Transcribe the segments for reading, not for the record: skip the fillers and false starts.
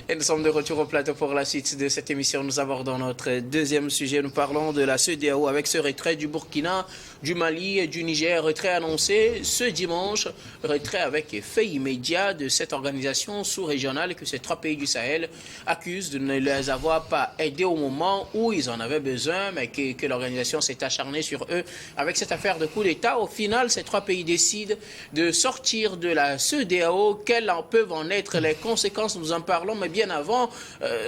Et nous sommes de retour au plateau pour la suite de cette émission. Nous abordons notre deuxième sujet. Nous parlons de la CEDEAO avec ce retrait du Burkina, du Mali et du Niger. Retrait annoncé ce dimanche. Retrait avec effet immédiat de cette organisation sous-régionale que ces trois pays du Sahel accusent de ne les avoir pas aidés au moment où ils en avaient besoin, mais que l'organisation s'est acharnée sur eux avec cette affaire de coup d'État. Au final, ces trois pays décident de sortir de la CEDEAO. Quelles en peuvent en être les conséquences? Nous en parlons, mais bien avant,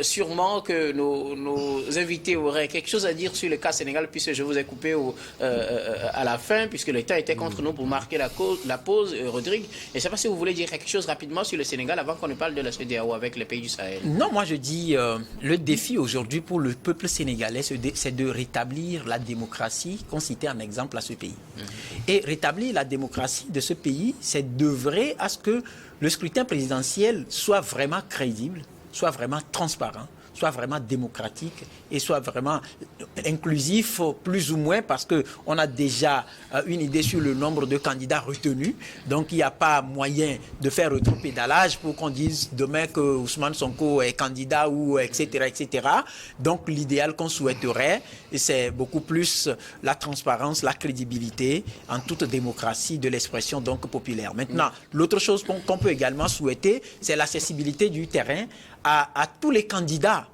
sûrement que nos invités auraient quelque chose à dire sur le cas Sénégal, puisque je vous ai coupé à la fin, puisque le temps était contre nous pour marquer la pause, Rodrigue. Et je ne sais pas si vous voulez dire quelque chose rapidement sur le Sénégal avant qu'on ne parle de la CEDEAO avec les pays du Sahel. Non, moi je dis, le défi aujourd'hui pour le peuple sénégalais, c'est de rétablir la démocratie qu'on citait en exemple à ce pays. Et rétablir la démocratie de ce pays, c'est d'œuvrer à ce que le scrutin présidentiel soit vraiment crédible, soit vraiment transparent, soit vraiment démocratique et soit vraiment inclusif, plus ou moins, parce qu'on a déjà une idée sur le nombre de candidats retenus. Donc, il n'y a pas moyen de faire rétropédalage pour qu'on dise demain que Ousmane Sonko est candidat, ou etc., etc. Donc, l'idéal qu'on souhaiterait, c'est beaucoup plus la transparence, la crédibilité en toute démocratie de l'expression donc populaire. Maintenant, l'autre chose qu'on peut également souhaiter, c'est l'accessibilité du terrain à tous les candidats.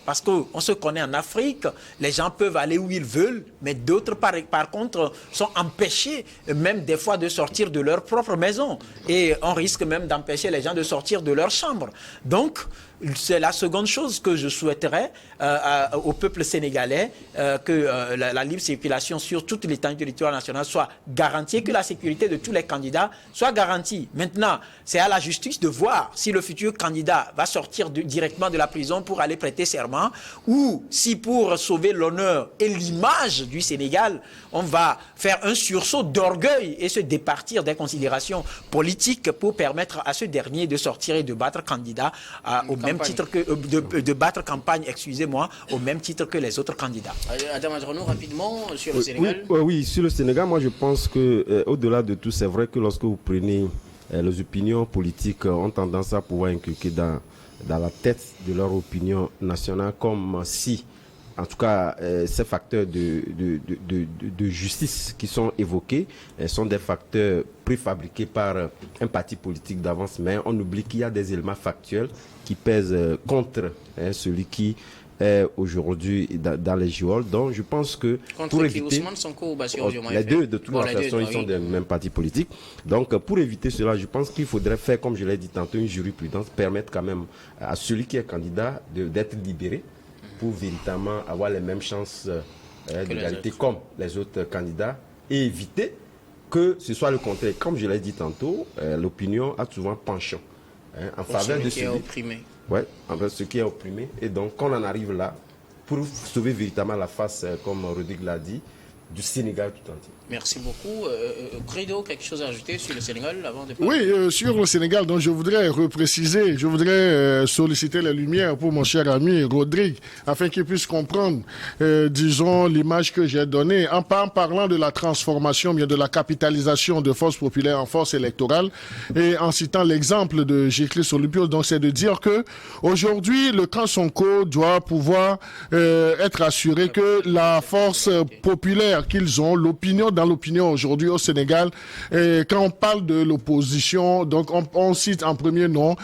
Parce qu'on se connaît en Afrique, les gens peuvent aller où ils veulent, mais d'autres, par contre, sont empêchés, même des fois, de sortir de leur propre maison. Et on risque même d'empêcher les gens de sortir de leur chambre. Donc, c'est la seconde chose que je souhaiterais au peuple sénégalais, que la libre circulation sur toute l'étendue du territoire national soit garantie, que la sécurité de tous les candidats soit garantie. Maintenant, c'est à la justice de voir si le futur candidat va sortir directement de la prison pour aller prêter serment, ou si pour sauver l'honneur et l'image du Sénégal, on va faire un sursaut d'orgueil et se départir des considérations politiques pour permettre à ce dernier de sortir et de battre candidat au même titre que de battre campagne, excusez-moi, au même titre que les autres candidats. Adam Adrono, rapidement sur le Sénégal. Oui, sur le Sénégal, moi je pense que au-delà de tout, c'est vrai que lorsque vous prenez les opinions politiques ont tendance à pouvoir inculquer dans la tête de leur opinion nationale, comme si, en tout cas, ces facteurs de justice qui sont évoqués sont des facteurs préfabriqués par un parti politique d'avance, mais on oublie qu'il y a des éléments factuels qui pèsent contre celui qui est aujourd'hui dans les geôles. Donc je pense que pour éviter les deux, de toute façon, ils sont des mêmes partis politiques. Donc pour éviter cela, je pense qu'il faudrait faire, comme je l'ai dit tantôt, une jurisprudence, permettre quand même à celui qui est candidat d'être libéré pour véritablement avoir les mêmes chances d'égalité comme les autres candidats, et éviter que ce soit le contraire. Comme je l'ai dit tantôt, l'opinion a souvent penchant en faveur de celui qui est opprimé. Ouais, envers ce qui est opprimé. Et donc, quand on en arrive là, pour sauver véritablement la face, comme Rodrigue l'a dit, du Sénégal tout entier. Merci beaucoup. Credo, quelque chose à ajouter sur le Sénégal avant de parler? Oui, sur le Sénégal, donc je voudrais repréciser, je voudrais solliciter la lumière pour mon cher ami Rodrigue, afin qu'il puisse comprendre, disons, l'image que j'ai donnée, en parlant de la transformation, bien de la capitalisation de force populaire en force électorale, et en citant l'exemple de Jéclé Solupio. Donc c'est de dire que aujourd'hui, le camp Sonko doit pouvoir être assuré que la force populaire qu'ils ont, dans l'opinion aujourd'hui au Sénégal, quand on parle de l'opposition, donc on cite en premier nom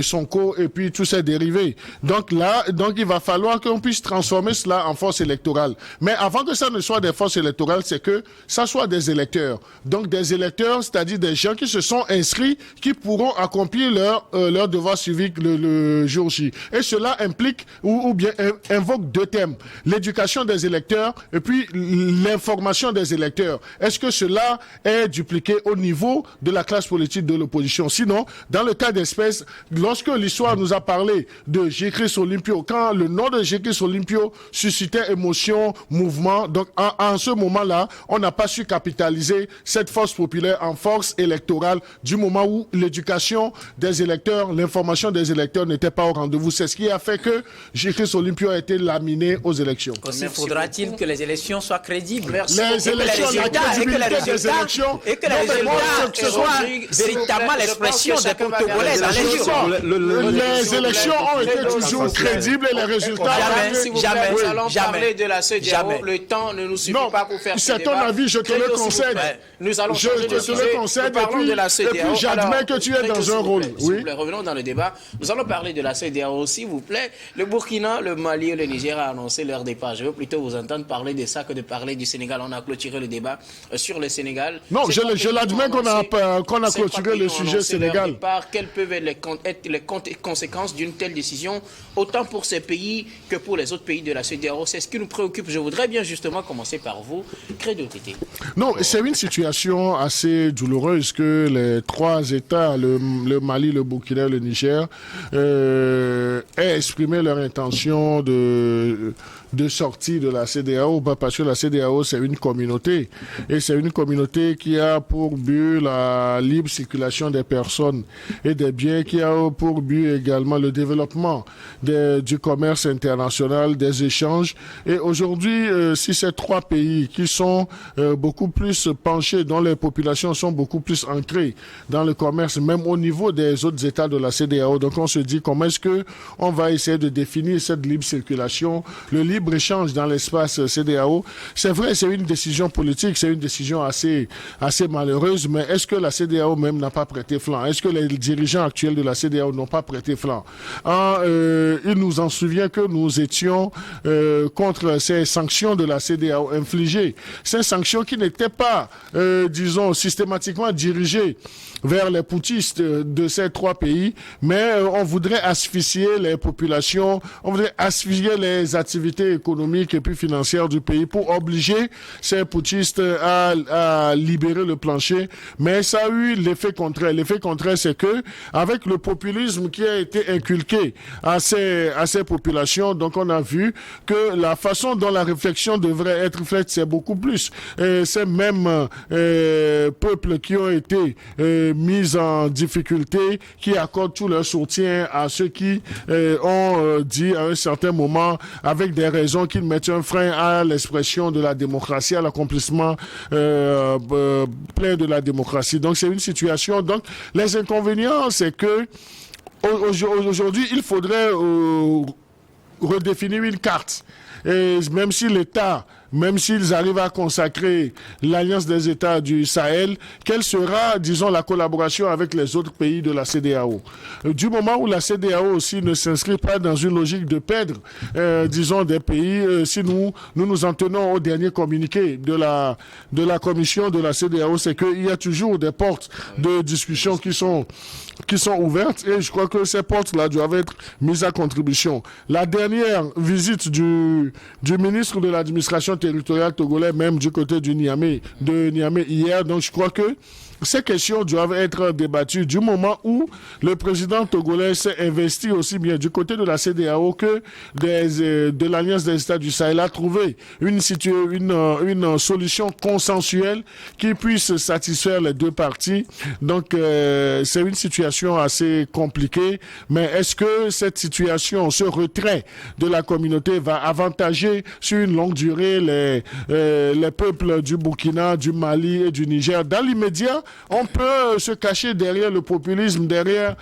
Sonko et puis tous ses dérivés. Donc là, il va falloir qu'on puisse transformer cela en force électorale. Mais avant que ça ne soit des forces électorales, c'est que ça soit des électeurs. Donc des électeurs, c'est-à-dire des gens qui se sont inscrits, qui pourront accomplir leur devoir civique le jour J. Et cela implique ou bien invoque deux thèmes. L'éducation des électeurs et puis l'information des électeurs. Est-ce que cela est dupliqué au niveau de la classe politique de l'opposition? Sinon, dans le cas d'espèce, lorsque l'histoire nous a parlé de Jécris Olympio, quand le nom de Jécris Olympio suscitait émotion, mouvement, donc en ce moment-là, on n'a pas su capitaliser cette force populaire en force électorale du moment où l'éducation des électeurs, l'information des électeurs n'était pas au rendez-vous. C'est ce qui a fait que Jécris Olympio a été laminé aux élections. Aussi faudra-t-il que les élections soient crédibles. crédible. Merci. Les élections, la crédibilité des élections. Et que les résultats soient véritablement l'expression des Togolais dans les urnes. Les élections ont été toujours crédibles et les résultats. Jamais, nous allons jamais, parler de la CEDEAO. jamais. Le temps ne nous suffit Non, pas pour faire ce c'est ton débat. avis, je te le concède. Nous allons Je changer de te sujet. le concède, Nous parlons de la CEDEAO. et puis j'admets Alors, que tu es dans s'il un vous rôle. plaît, s'il vous plaît, revenons dans le débat. Nous allons parler de la CEDEAO, s'il vous plaît. Le Burkina, le Mali et le Niger ont annoncé leur départ. Je veux plutôt vous entendre parler de ça que de parler du Sénégal. On a clôturé le débat sur le Sénégal. Non, Ces je trois pays l'admets ont qu'on a ces trois clôturé pays le ont sujet annoncé leur Sénégal. départ. Quelles peuvent être les conséquences d'une telle décision, autant pour ces pays que pour les autres pays de la CEDEAO? C'est ce qui nous préoccupe. Je voudrais bien justement commencer par vous, Credo Tété. Non, c'est une situation assez douloureuse que les trois États, le Mali, le Burkina et le Niger, aient exprimé leur intention de sortie de la CEDEAO, parce que la CEDEAO, c'est une communauté. Et c'est une communauté qui a pour but la libre circulation des personnes et des biens, qui a pour but également le développement du commerce international, des échanges. Et aujourd'hui, si ces trois pays qui sont beaucoup plus penchés, dont les populations sont beaucoup plus ancrées dans le commerce, même au niveau des autres États de la CEDEAO, donc on se dit comment est-ce que on va essayer de définir cette libre circulation, le libre-échange dans l'espace CEDEAO. C'est vrai, c'est une décision politique, c'est une décision assez malheureuse, mais est-ce que la CEDEAO même n'a pas prêté flanc? Est-ce que les dirigeants actuels de la CEDEAO n'ont pas prêté flanc? Il nous en souvient que nous étions contre ces sanctions de la CEDEAO infligées. Ces sanctions qui n'étaient pas, disons, systématiquement dirigées vers les putschistes de ces trois pays, mais on voudrait asphyxier les populations, on voudrait asphyxier les activités économiques et puis financières du pays pour obliger ces putschistes à libérer le plancher. Mais ça a eu l'effet contraire. L'effet contraire, c'est que avec le populisme qui a été inculqué à ces populations, donc on a vu que la façon dont la réflexion devrait être faite, c'est beaucoup plus. Ces mêmes peuples qui ont été mis en difficulté, qui accordent tout leur soutien à ceux qui ont dit à un certain moment, avec des raisons, qu'ils mettent un frein à l'expression de la démocratie, à l'accomplissement plein de la démocratie. Donc c'est une situation. Donc les inconvénients, c'est que aujourd'hui, il faudrait redéfinir une carte. Et même si l'État, même s'ils arrivent à consacrer l'Alliance des États du Sahel, quelle sera, disons, la collaboration avec les autres pays de la CEDEAO? Du moment où la CEDEAO aussi ne s'inscrit pas dans une logique de perdre, disons, des pays, si nous en tenons au dernier communiqué de la commission de la CEDEAO, c'est qu'il y a toujours des portes de discussion qui sont ouvertes, et je crois que ces portes-là doivent être mises à contribution. La dernière visite du ministre de l'administration territoriale togolais, même du côté de Niamey hier, donc je crois que ces questions doivent être débattues du moment où le président togolais s'est investi aussi bien du côté de la CEDEAO que de l'Alliance des États du Sahel, a trouvé une solution consensuelle qui puisse satisfaire les deux parties. Donc c'est une situation assez compliquée, mais est-ce que cette situation, ce retrait de la communauté va avantager sur une longue durée les peuples du Burkina, du Mali et du Niger? Dans l'immédiat, on peut se cacher derrière le populisme, derrière,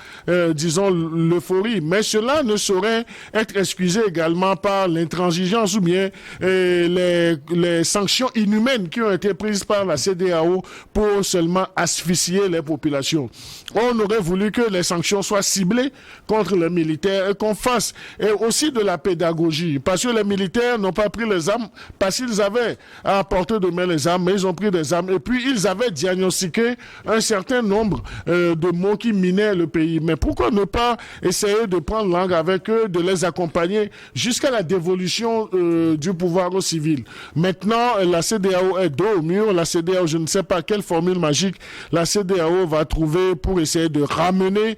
disons, l'euphorie. Mais cela ne saurait être excusé également par l'intransigeance ou bien les sanctions inhumaines qui ont été prises par la CEDEAO pour seulement asphyxier les populations. On aurait voulu que les sanctions soient ciblées contre les militaires et qu'on fasse aussi de la pédagogie. Parce que les militaires n'ont pas pris les armes parce qu'ils avaient à portée de main les armes, mais ils ont pris des armes. Et puis, ils avaient diagnostiqué un certain nombre de mots qui minaient le pays. Mais pourquoi ne pas essayer de prendre langue avec eux, de les accompagner jusqu'à la dévolution du pouvoir aux civils? Maintenant, la CEDEAO est dos au mur. La CEDEAO, je ne sais pas quelle formule magique la CEDEAO va trouver pour essayer de ramener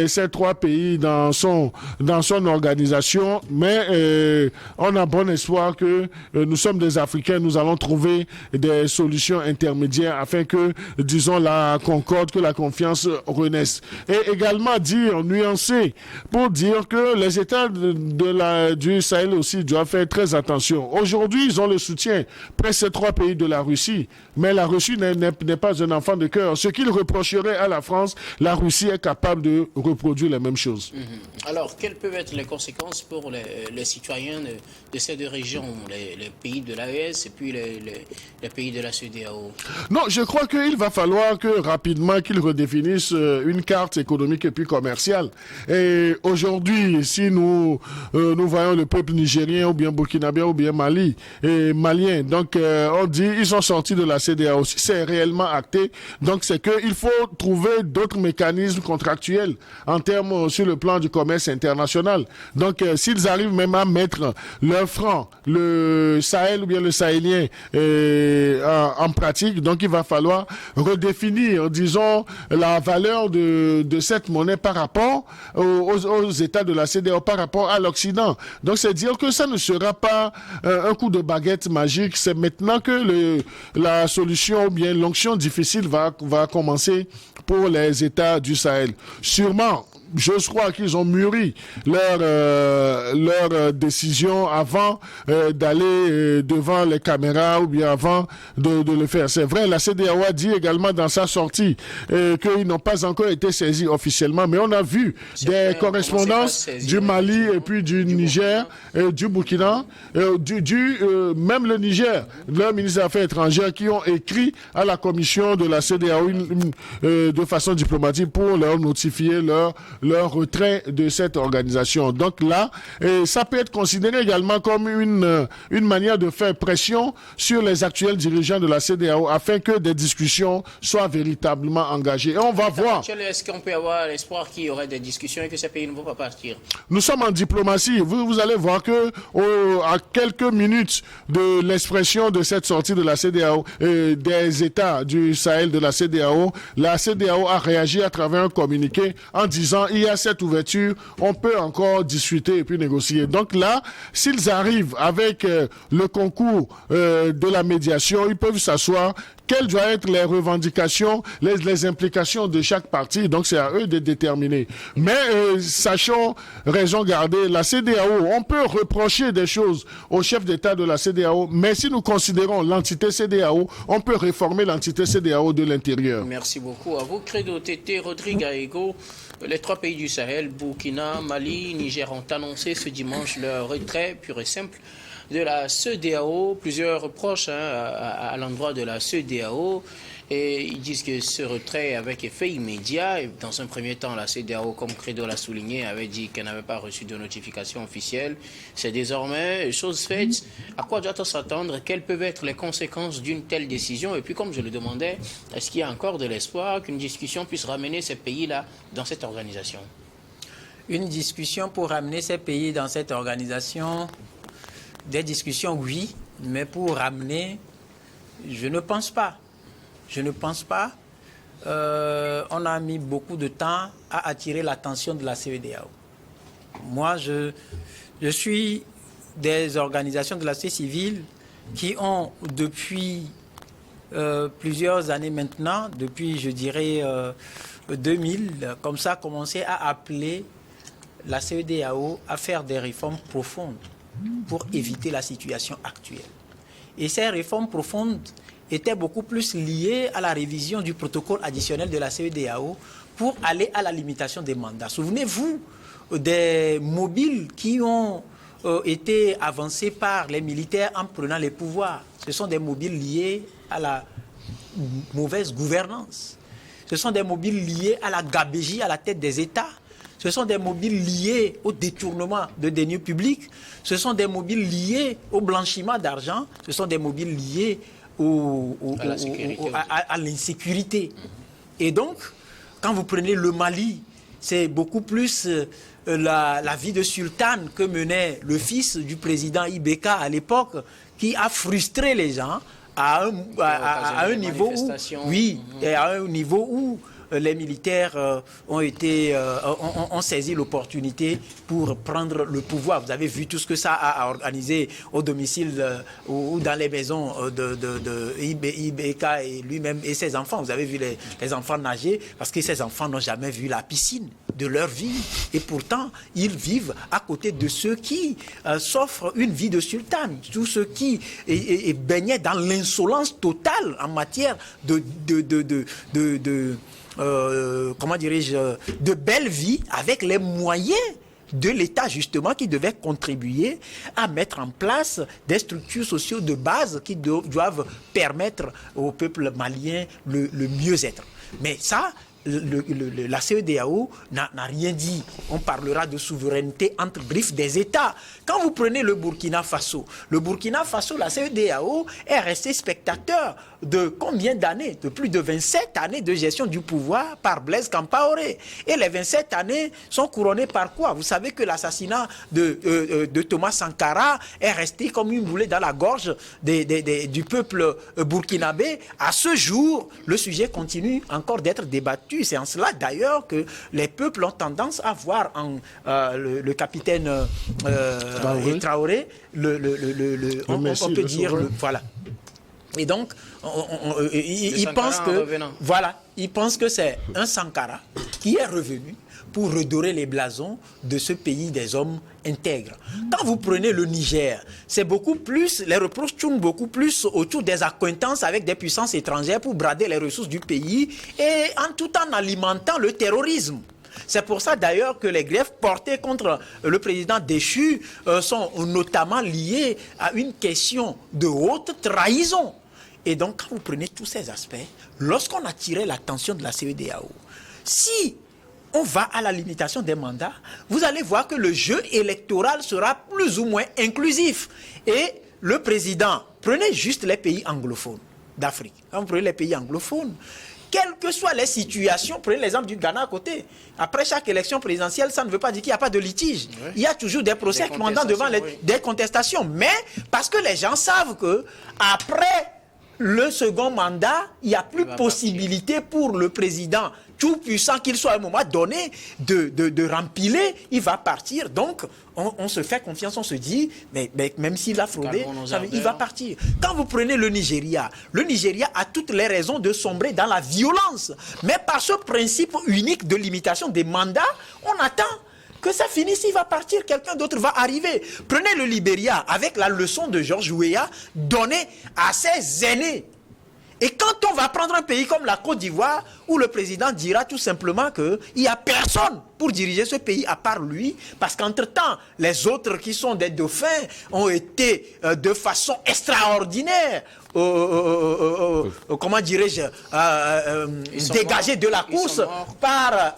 ces trois pays dans son organisation. Mais on a bon espoir que nous sommes des Africains, nous allons trouver des solutions intermédiaires afin que, disons, la concorde, que la confiance renaisse. Et également dire, nuancer, pour dire que les États du Sahel aussi doivent faire très attention. Aujourd'hui, ils ont le soutien presque ces 3 pays de la Russie, mais la Russie n'est pas un enfant de cœur. Ce qu'ils reprocheraient à la France, la Russie est capable de reproduire les mêmes choses. Alors, quelles peuvent être les conséquences pour les citoyens de ces 2 régions, les pays de l'AES et puis les pays de la CEDEAO? Non, je crois qu'il va falloir que rapidement qu'ils redéfinissent une carte économique et puis commerciale. Et aujourd'hui, si nous voyons le peuple nigérien ou bien burkinabé ou bien malien, donc on dit ils sont sortis de la CEDEAO. Si c'est réellement acté, donc c'est qu'il faut trouver d'autres mécanismes contractuels en termes sur le plan du commerce international. Donc s'ils arrivent même à mettre leur franc, le Sahel ou bien le Sahélien en pratique, donc il va falloir redéfinir, disons, la valeur de cette monnaie par rapport aux États de la CEDEAO, par rapport à l'Occident. Donc c'est dire que ça ne sera pas un coup de baguette magique, c'est maintenant que la solution ou bien l'onction difficile va commencer pour les États du Sahel. Sûrement, je crois qu'ils ont mûri leur décision avant d'aller devant les caméras ou bien avant de le faire. C'est vrai, la CEDEAO a dit également dans sa sortie qu'ils n'ont pas encore été saisis officiellement, mais on a vu des correspondances du Mali et puis du Niger, du Burkina, même le Niger, leur ministre des Affaires étrangères qui ont écrit à la commission de la CEDEAO de façon diplomatique pour leur notifier leur retrait de cette organisation. Donc là, ça peut être considéré également comme une manière de faire pression sur les actuels dirigeants de la CEDEAO afin que des discussions soient véritablement engagées. Et on va voir. Est-ce qu'on peut avoir l'espoir qu'il y aurait des discussions et que ces pays ne vont pas partir? Nous sommes en diplomatie. Vous allez voir que à quelques minutes de l'expression de cette sortie de la CEDEAO, des États du Sahel de la CEDEAO a réagi à travers un communiqué en disant il y a cette ouverture, on peut encore discuter et puis négocier. Donc là, s'ils arrivent avec le concours de la médiation, ils peuvent s'asseoir. Quelles doivent être les revendications, les implications de chaque partie? Donc c'est à eux de déterminer. Mais sachons, raison garder, la CEDEAO, on peut reprocher des choses au chef d'État de la CEDEAO, mais si nous considérons l'entité CEDEAO, on peut réformer l'entité CEDEAO de l'intérieur. Merci beaucoup à vous, Credo Tété, Rodrigue Aego. Les 3 pays du Sahel, Burkina, Mali, Niger, ont annoncé ce dimanche leur retrait pur et simple de la CEDEAO. Plusieurs proches à l'endroit de la CEDEAO. Et ils disent que ce retrait avec effet immédiat, et dans un premier temps, la CEDEAO, comme Credo l'a souligné, avait dit qu'elle n'avait pas reçu de notification officielle. C'est désormais chose faite. À quoi doit-on s'attendre? Quelles peuvent être les conséquences d'une telle décision? Et puis, comme je le demandais, est-ce qu'il y a encore de l'espoir qu'une discussion puisse ramener ces pays-là dans cette organisation? Une discussion pour ramener ces pays dans cette organisation, des discussions, oui, mais pour ramener, je ne pense pas. Je ne pense pas. On a mis beaucoup de temps à attirer l'attention de la CEDEAO. Moi, je suis des organisations de la société civile qui ont, depuis plusieurs années maintenant, depuis, je dirais, 2000, comme ça, commencé à appeler la CEDEAO à faire des réformes profondes pour éviter la situation actuelle. Et ces réformes profondes était beaucoup plus lié à la révision du protocole additionnel de la CEDEAO pour aller à la limitation des mandats. Souvenez-vous des mobiles qui ont été avancés par les militaires en prenant les pouvoirs. Ce sont des mobiles liés à la mauvaise gouvernance. Ce sont des mobiles liés à la gabégie à la tête des États. Ce sont des mobiles liés au détournement de deniers publics. Ce sont des mobiles liés au blanchiment d'argent. Ce sont des mobiles liés à l'insécurité. Et donc, quand vous prenez le Mali, c'est beaucoup plus la vie de sultane que menait le fils du président Ibeka à l'époque, qui a frustré les gens à un niveau où, oui, à un niveau où les militaires ont saisi l'opportunité pour prendre le pouvoir. Vous avez vu tout ce que ça a organisé au domicile ou dans les maisons de Ibeka et lui-même et ses enfants. Vous avez vu les enfants nager parce que ces enfants n'ont jamais vu la piscine de leur vie. Et pourtant, ils vivent à côté de ceux qui s'offrent une vie de sultan. Tous ceux qui baignaient dans l'insolence totale en matière comment dirais-je, de belle vie avec les moyens de l'État, justement, qui devait contribuer à mettre en place des structures sociales de base qui doivent permettre au peuple malien le mieux-être. Mais ça, la CEDEAO n'a rien dit. On parlera de souveraineté entre griffes des États. Quand vous prenez le Burkina Faso, la CEDEAO est restée spectateur de combien d'années? De plus de 27 années de gestion du pouvoir par Blaise Compaoré. Et les 27 années sont couronnées par quoi? Vous savez que l'assassinat de Thomas Sankara est resté comme une boulée dans la gorge du peuple burkinabé. À ce jour, le sujet continue encore d'être débattu. C'est en cela d'ailleurs que les peuples ont tendance à voir en le capitaine Traoré, on peut dire, voilà. Et donc, il pense que c'est un Sankara qui est revenu pour redorer les blasons de ce pays des hommes intègres. Quand vous prenez le Niger, c'est beaucoup plus, les reproches tournent beaucoup plus autour des accointances avec des puissances étrangères pour brader les ressources du pays et tout en alimentant le terrorisme. C'est pour ça d'ailleurs que les griefs portés contre le président déchu sont notamment liés à une question de haute trahison. Et donc, quand vous prenez tous ces aspects, lorsqu'on a tiré l'attention de la CEDEAO, si on va à la limitation des mandats, vous allez voir que le jeu électoral sera plus ou moins inclusif. Et le président, prenez juste les pays anglophones d'Afrique. Quand vous prenez les pays anglophones, quelles que soient les situations, prenez l'exemple du Ghana à côté. Après chaque élection présidentielle, ça ne veut pas dire qu'il n'y a pas de litige. Oui. Il y a toujours des procès qui pendant devant des contestations. Mais parce que les gens savent que après le second mandat, il n'y a plus possibilité pour le président, tout puissant qu'il soit à un moment donné, de rempiler, il va partir. Donc, on se fait confiance, on se dit, mais même s'il a fraudé, il va partir. Quand vous prenez le Nigeria a toutes les raisons de sombrer dans la violence. Mais par ce principe unique de limitation des mandats, on attend que ça finisse, il va partir, quelqu'un d'autre va arriver. Prenez le Libéria avec la leçon de George Weah donnée à ses aînés. Et quand on va prendre un pays comme la Côte d'Ivoire, où le président dira tout simplement qu'il n'y a personne pour diriger ce pays à part lui, parce qu'entre-temps, les autres qui sont des dauphins ont été de façon extraordinaire, comment dirais-je, dégagés de la course par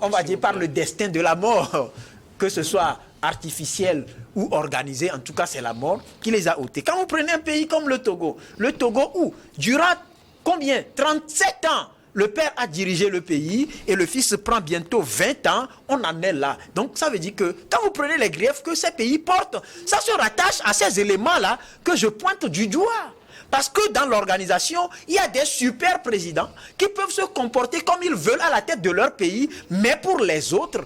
on va dire par le destin de la mort, que ce soit artificielle ou organisée, en tout cas c'est la mort qui les a ôtés. Quand vous prenez un pays comme le Togo où durant combien 37 ans le père a dirigé le pays et le fils prend bientôt 20 ans, on en est là. Donc ça veut dire que quand vous prenez les griefs que ces pays portent, ça se rattache à ces éléments-là que je pointe du doigt. Parce que dans l'organisation, il y a des super présidents qui peuvent se comporter comme ils veulent à la tête de leur pays, mais pour les autres,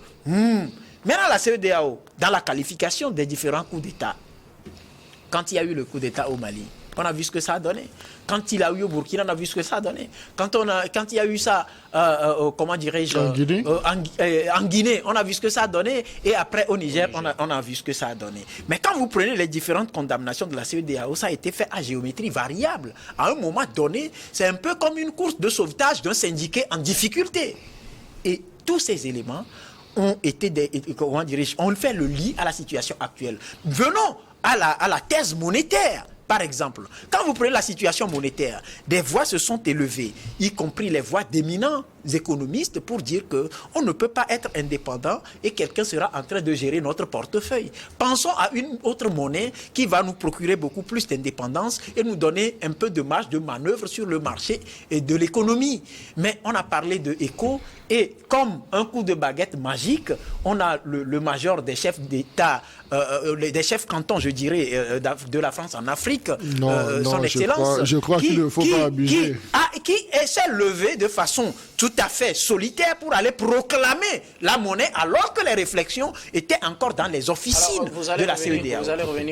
Maintenant, la CEDEAO, dans la qualification des différents coups d'État, quand il y a eu le coup d'État au Mali, on a vu ce que ça a donné. Quand il y a eu au Burkina, on a vu ce que ça a donné. Quand il y a eu ça, comment dirais-je, en Guinée, on a vu ce que ça a donné. Et après, au Niger, on a vu ce que ça a donné. Mais quand vous prenez les différentes condamnations de la CEDEAO, ça a été fait à géométrie variable. À un moment donné, c'est un peu comme une course de sauvetage d'un syndiqué en difficulté. Et tous ces éléments ont été on fait le lit à la situation actuelle. Venons à la thèse monétaire, par exemple. Quand vous prenez la situation monétaire, des voix se sont élevées, y compris les voix d'éminents économistes pour dire qu'on ne peut pas être indépendant et quelqu'un sera en train de gérer notre portefeuille. Pensons à une autre monnaie qui va nous procurer beaucoup plus d'indépendance et nous donner un peu de marge de manœuvre sur le marché et de l'économie. Mais on a parlé de ECO et comme un coup de baguette magique, on a le major des chefs d'État, des chefs cantons, je dirais, de la France en Afrique, son Excellence, je crois qu'il ne faut pas abuser. Qui s'est levé de façon tout à fait solitaire pour aller proclamer la monnaie alors que les réflexions étaient encore dans les officines de la CEDEAO.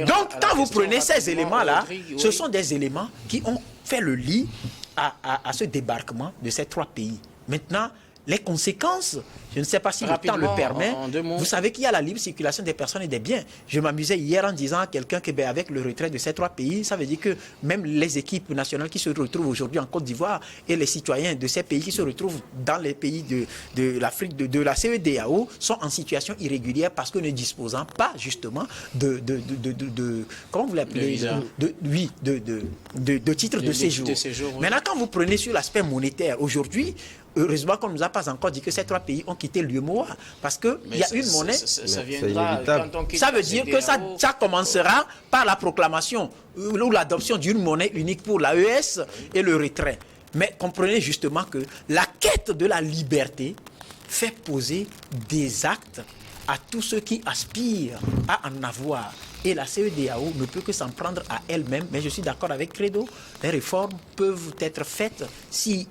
Donc, quand vous prenez ces éléments-là, ce sont des éléments qui ont fait le lit à ce débarquement de ces 3 pays. Maintenant, les conséquences, je ne sais pas si le temps le permet. Vous savez qu'il y a la libre circulation des personnes et des biens. Je m'amusais hier en disant à quelqu'un que avec le retrait de ces 3 pays, ça veut dire que même les équipes nationales qui se retrouvent aujourd'hui en Côte d'Ivoire et les citoyens de ces pays qui se retrouvent dans les pays de l'Afrique, de la CEDEAO, sont en situation irrégulière parce que ne disposant pas justement de comment vous l'appelez, de titre de séjour. Oui. Maintenant, quand vous prenez sur l'aspect monétaire, aujourd'hui, heureusement qu'on ne nous a pas encore dit que ces 3 pays ont quitté l'UEMOA, parce qu'il y a une monnaie. Ça viendra quand on quitte. Ça veut dire que ça commencera par la proclamation ou l'adoption d'une monnaie unique pour l'AES et le retrait. Mais comprenez justement que la quête de la liberté fait poser des actes à tous ceux qui aspirent à en avoir. Et la CEDEAO ne peut que s'en prendre à elle-même, mais je suis d'accord avec Credo, les réformes peuvent être faites si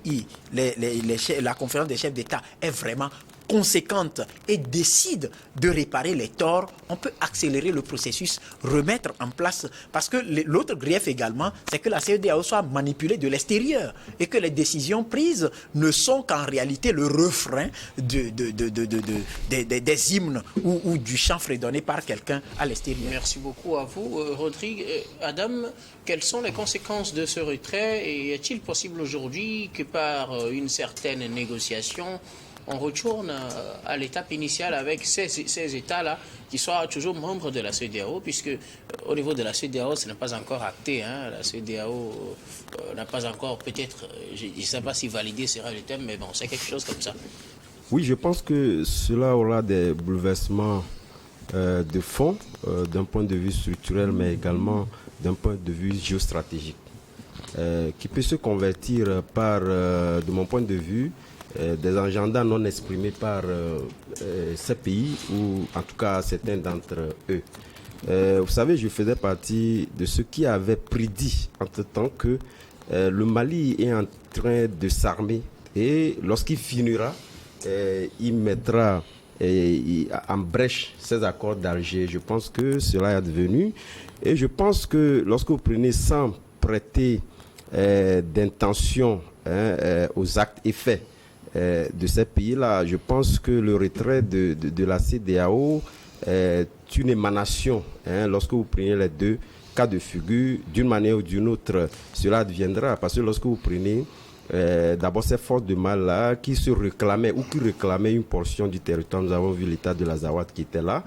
la conférence des chefs d'État est vraiment conséquente et décide de réparer les torts, on peut accélérer le processus, remettre en place, parce que l'autre grief également, c'est que la CEDEAO soit manipulée de l'extérieur et que les décisions prises ne sont qu'en réalité le refrain des hymnes ou du chant fredonné par quelqu'un à l'extérieur. Merci beaucoup à vous, Rodrigue. Adam, quelles sont les conséquences de ce retrait et est-il possible aujourd'hui que par une certaine négociation, on retourne à l'étape initiale avec ces États-là qui soient toujours membres de la CEDEAO, puisque au niveau de la CEDEAO, ce n'est pas encore acté. La CEDEAO n'a pas encore, peut-être, je ne sais pas si validé sera le thème, mais bon, c'est quelque chose comme ça. Oui, je pense que cela aura des bouleversements de fond, d'un point de vue structurel, mais également d'un point de vue géostratégique, qui peut se convertir par, de mon point de vue, des agendas non exprimés par ces pays, ou en tout cas certains d'entre eux. Vous savez, je faisais partie de ceux qui avaient prédit entre-temps que le Mali est en train de s'armer et lorsqu'il finira, il mettra en brèche ces accords d'Alger. Je pense que cela est advenu et je pense que lorsque vous prenez sans prêter d'intention aux actes et faits de ces pays-là, je pense que le retrait de la CEDEAO est une émanation. Lorsque vous prenez les 2 cas de figure, d'une manière ou d'une autre, cela adviendra. Parce que lorsque vous prenez d'abord ces forces de mal-là qui se réclamaient ou qui réclamaient une portion du territoire, nous avons vu l'État de l'Azawad qui était là,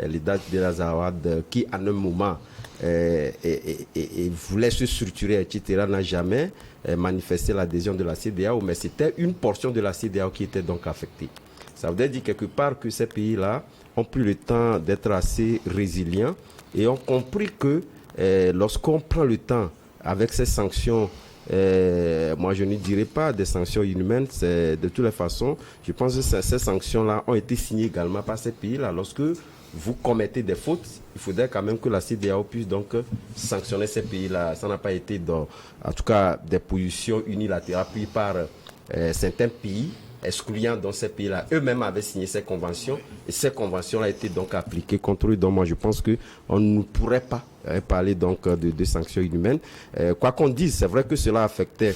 l'État de l'Azawad qui, à un moment, voulait se structurer, etc., n'a jamais manifesté l'adhésion de la CEDEAO, mais c'était une portion de la CEDEAO qui était donc affectée. Ça veut dire quelque part que ces pays-là ont pris le temps d'être assez résilients et ont compris que lorsqu'on prend le temps avec ces sanctions, moi je ne dirais pas des sanctions inhumaines, c'est de toutes les façons, je pense que ces sanctions-là ont été signées également par ces pays-là. Lorsque vous commettez des fautes, il faudrait quand même que la CEDEAO puisse donc sanctionner ces pays-là. Ça n'a pas été en tout cas des positions unilatérales prises par certains pays, excluant dans ces pays-là. Eux-mêmes avaient signé ces conventions et ces conventions-là étaient donc appliquées contre eux. Donc moi je pense qu'on ne pourrait pas parler donc de sanctions inhumaines. Quoi qu'on dise, c'est vrai que cela affectait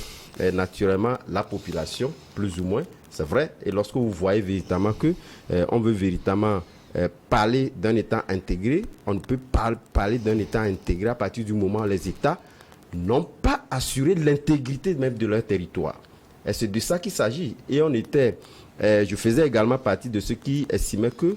naturellement la population, plus ou moins, c'est vrai. Et lorsque vous voyez véritablement que on veut véritablement parler d'un État intégré, on ne peut pas parler d'un État intégré à partir du moment où les États n'ont pas assuré l'intégrité même de leur territoire. Et c'est de ça qu'il s'agit. Et on était, je faisais également partie de ceux qui estimaient que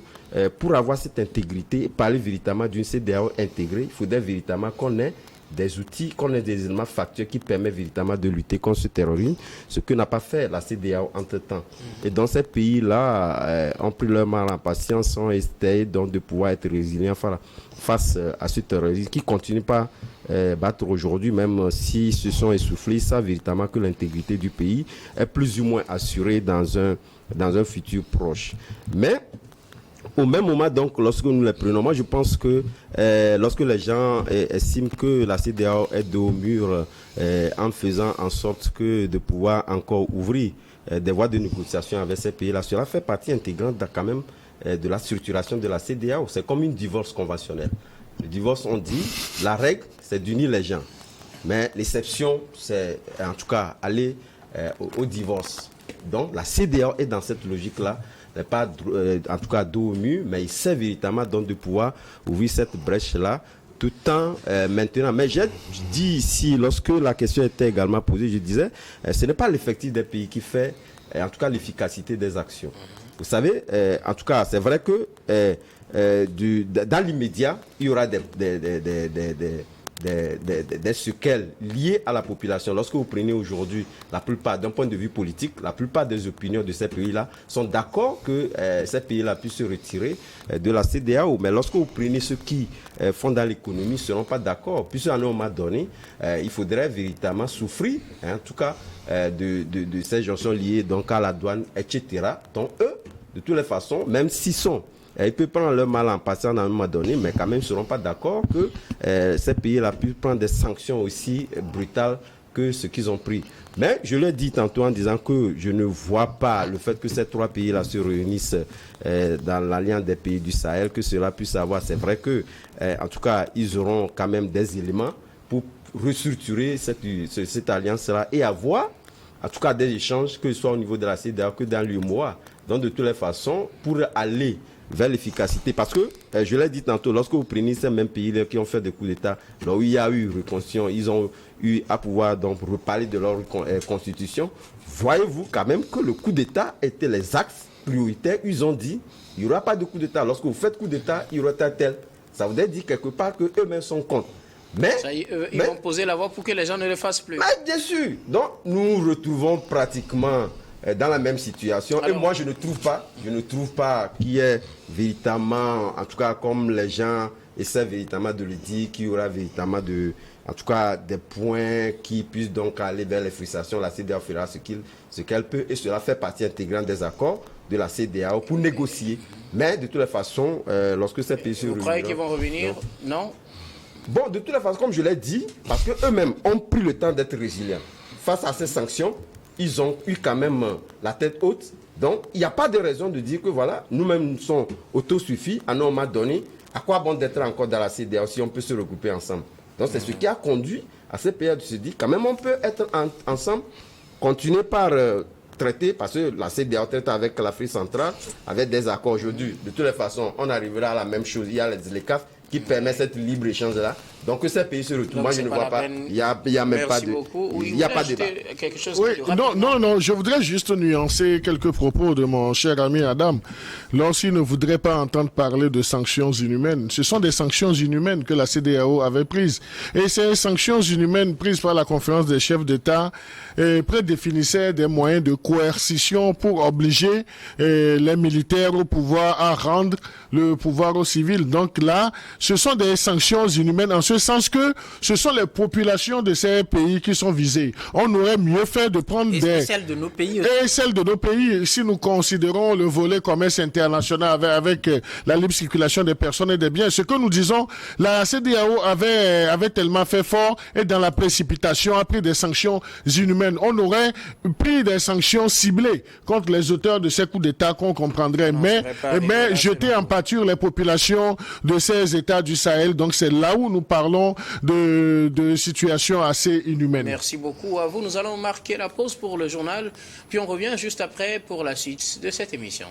pour avoir cette intégrité, parler véritablement d'une CEDEAO intégrée, il faudrait véritablement qu'on ait des outils, qu'on ait des éléments factuels qui permettent véritablement de lutter contre ce terrorisme, ce que n'a pas fait la CEDEAO entre-temps. Et dans ces pays-là, ont pris leur mal en patience, ont essayé donc de pouvoir être résilients face à ce terrorisme qui continue pas battre aujourd'hui, même si se sont essoufflés, ça véritablement que l'intégrité du pays est plus ou moins assurée dans un futur proche. Mais au même moment, donc, lorsque nous les prenons, moi je pense que lorsque les gens estiment que la CEDEAO est dos au mur en faisant en sorte que de pouvoir encore ouvrir des voies de négociation avec ces pays-là, cela fait partie intégrante quand même de la structuration de la CEDEAO. C'est comme une divorce conventionnelle. Le divorce, on dit, la règle, c'est d'unir les gens. Mais l'exception, c'est en tout cas aller au divorce. Donc la CEDEAO est dans cette logique-là, pas en tout cas dos au mur, mais il sait véritablement donc de pouvoir ouvrir cette brèche-là tout en maintenant. Mais j'ai dit ici, lorsque la question était également posée, je disais, ce n'est pas l'effectif des pays qui fait en tout cas l'efficacité des actions. Vous savez, en tout cas, c'est vrai que dans l'immédiat, il y aura des séquelles liées à la population. Lorsque vous prenez aujourd'hui, la plupart, d'un point de vue politique, la plupart des opinions de ces pays-là sont d'accord que ces pays-là puissent se retirer de la CEDEAO. Mais lorsque vous prenez ceux qui font dans l'économie, ne seront pas d'accord. Puisqu'à un moment donné, il faudrait véritablement souffrir, en tout cas, de ces jonctions liées donc à la douane, etc. Donc eux, de toutes les façons, même s'ils sont ils peuvent prendre leur mal en passant à un moment donné, mais quand même, ils ne seront pas d'accord que ces pays-là puissent prendre des sanctions aussi brutales que ce qu'ils ont pris. Mais je l'ai dit tantôt en disant que je ne vois pas le fait que ces trois pays-là se réunissent dans l'alliance des pays du Sahel, que cela puisse avoir. C'est vrai que, en tout cas, ils auront quand même des éléments pour restructurer cette alliance-là et avoir, en tout cas, des échanges, que ce soit au niveau de la CEDEAO que dans l'UMOA. Donc, de toutes les façons, pour aller vers l'efficacité. Parce que, je l'ai dit tantôt, lorsque vous prenez ces mêmes pays qui ont fait des coups d'État, là où il y a eu reconstruction, ils ont eu à pouvoir donc reparler de leur constitution, voyez-vous quand même que le coup d'État était les axes prioritaires. Ils ont dit, il n'y aura pas de coup d'État. Lorsque vous faites coup d'État, il y aura tel. Ça voudrait dire quelque part qu'eux-mêmes sont contre. Mais, ils vont poser la voie pour que les gens ne le fassent plus. Mais bien sûr. Donc, nous nous retrouvons pratiquement dans la même situation. Alors, et moi, je ne trouve pas qu'il y ait véritablement, en tout cas, comme les gens essaient véritablement de le dire, qu'il y aura véritablement en tout cas, des points qui puissent donc aller vers les frustrations. La CEDEAO fera ce qu'elle peut, et cela fait partie intégrante des accords de la CEDEAO pour négocier. Mais de toutes les façons, lorsque ces pays se réunissent... Vous croyez qu'ils vont revenir? Non. Bon, de toutes les façons, comme je l'ai dit, parce qu'eux-mêmes ont pris le temps d'être résilients face à ces sanctions. Ils ont eu quand même la tête haute. Donc, il n'y a pas de raison de dire que voilà, nous-mêmes nous sommes autosuffis à un moment donné. À quoi bon d'être encore dans la CEDEAO si on peut se regrouper ensemble? Donc, c'est ce qui a conduit à ces pays de se dire quand même on peut être ensemble, continuer par traiter, parce que la CEDEAO traite avec l'Afrique centrale, avec des accords aujourd'hui. De toutes les façons, on arrivera à la même chose. Il y a les CAF qui permet cette libre-échange-là. Donc que ces pays se retrouvent. Moi, je ne vois pas. Il n'y a même pas de... Oui, il n'y a pas de débat. Quelque chose oui, non, je voudrais juste nuancer quelques propos de mon cher ami Adam. Lorsqu'il ne voudrait pas entendre parler de sanctions inhumaines, ce sont des sanctions inhumaines que la CEDEAO avait prises. Et ces sanctions inhumaines prises par la conférence des chefs d'État prédéfinissaient des moyens de coercition pour obliger les militaires au pouvoir à rendre le pouvoir aux civils. Donc là, ce sont des sanctions inhumaines en ce sens que ce sont les populations de ces pays qui sont visées. On aurait mieux fait de prendre celles de nos pays aussi. Et celles de nos pays, si nous considérons le volet commerce international avec la libre circulation des personnes et des biens. Ce que nous disons, la CEDEAO avait tellement fait fort et dans la précipitation a pris des sanctions inhumaines. On aurait pris des sanctions ciblées contre les auteurs de ces coups d'État qu'on comprendrait. Mais jeter en pâture les populations de ces États du Sahel, donc c'est là où nous parlons de situations assez inhumaines. Merci beaucoup à vous. Nous allons marquer la pause pour le journal, puis on revient juste après pour la suite de cette émission.